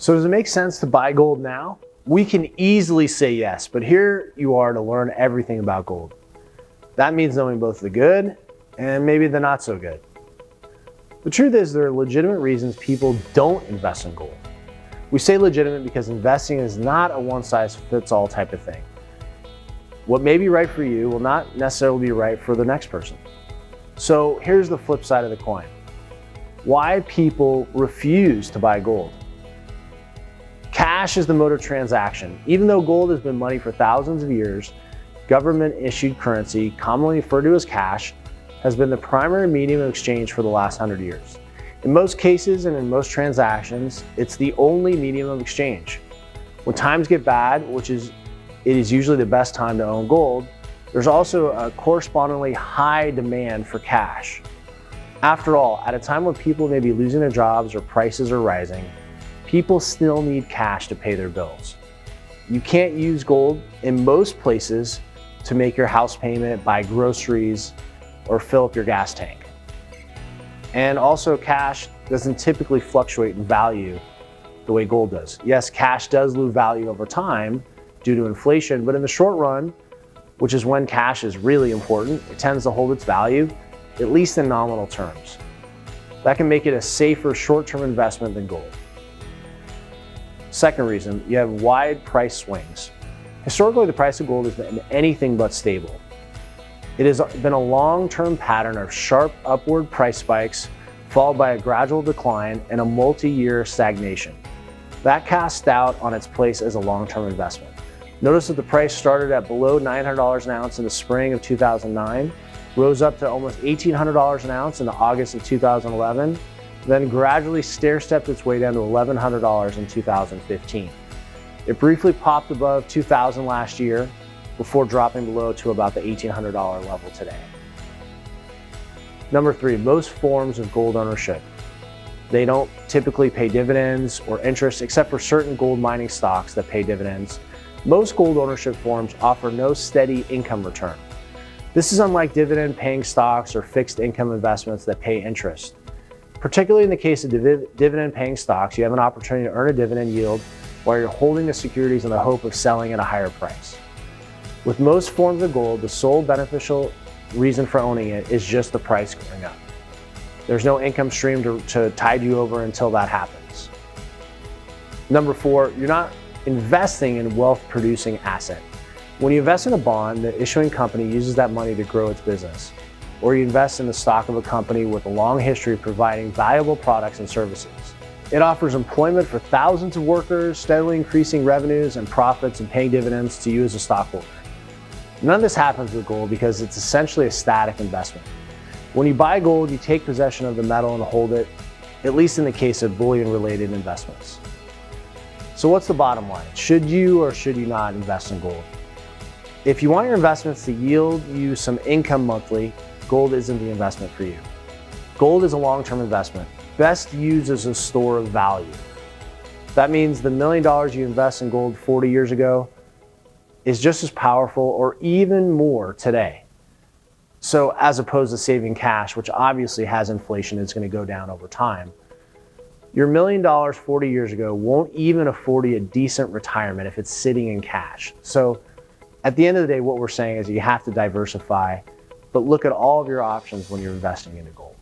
So does it make sense to buy gold now? We can easily say yes, but here you are to learn everything about gold. That means knowing both the good and maybe the not so good. The truth is there are legitimate reasons people don't invest in gold. We say legitimate because investing is not a one-size-fits-all type of thing. What may be right for you will not necessarily be right for the next person. So here's the flip side of the coin. Why people refuse to buy gold. Cash is the mode of transaction. Even though gold has been money for thousands of years, government-issued currency, commonly referred to as cash, has been the primary medium of exchange for the last 100 years. In most cases and in most transactions, it's the only medium of exchange. When times get bad, it is usually the best time to own gold, there's also a correspondingly high demand for cash. After all, at a time when people may be losing their jobs or prices are rising, people still need cash to pay their bills. You can't use gold in most places to make your house payment, buy groceries, or fill up your gas tank. And also cash doesn't typically fluctuate in value the way gold does. Yes, cash does lose value over time due to inflation, but in the short run, which is when cash is really important, it tends to hold its value, at least in nominal terms. That can make it a safer short-term investment than gold. Second reason, you have wide price swings. Historically, the price of gold has been anything but stable. It has been a long-term pattern of sharp upward price spikes, followed by a gradual decline and a multi-year stagnation. That casts doubt on its place as a long-term investment. Notice that the price started at below $900 an ounce in the spring of 2009, rose up to almost $1,800 an ounce in August of 2011, then gradually stair-stepped its way down to $1,100 in 2015. It briefly popped above $2,000 last year before dropping below to about the $1,800 level today. Number three, most forms of gold ownership. They don't typically pay dividends or interest except for certain gold mining stocks that pay dividends. Most gold ownership forms offer no steady income return. This is unlike dividend-paying stocks or fixed income investments that pay interest. Particularly in the case of dividend-paying stocks, you have an opportunity to earn a dividend yield while you're holding the securities in the hope of selling at a higher price. With most forms of gold, the sole beneficial reason for owning it is just the price going up. There's no income stream to tide you over until that happens. Number four, you're not investing in wealth-producing asset. When you invest in a bond, the issuing company uses that money to grow its business. Or you invest in the stock of a company with a long history of providing valuable products and services. It offers employment for thousands of workers, steadily increasing revenues and profits and paying dividends to you as a stockholder. None of this happens with gold because it's essentially a static investment. When you buy gold, you take possession of the metal and hold it, at least in the case of bullion-related investments. So what's the bottom line? Should you or should you not invest in gold? If you want your investments to yield you some income monthly, gold isn't the investment for you. Gold is a long-term investment, best used as a store of value. That means the $1 million you invest in gold 40 years ago is just as powerful or even more today. So as opposed to saving cash, which obviously has inflation, it's going to go down over time. Your $1 million 40 years ago won't even afford you a decent retirement if it's sitting in cash. So at the end of the day, what we're saying is you have to diversify, but look at all of your options when you're investing into gold.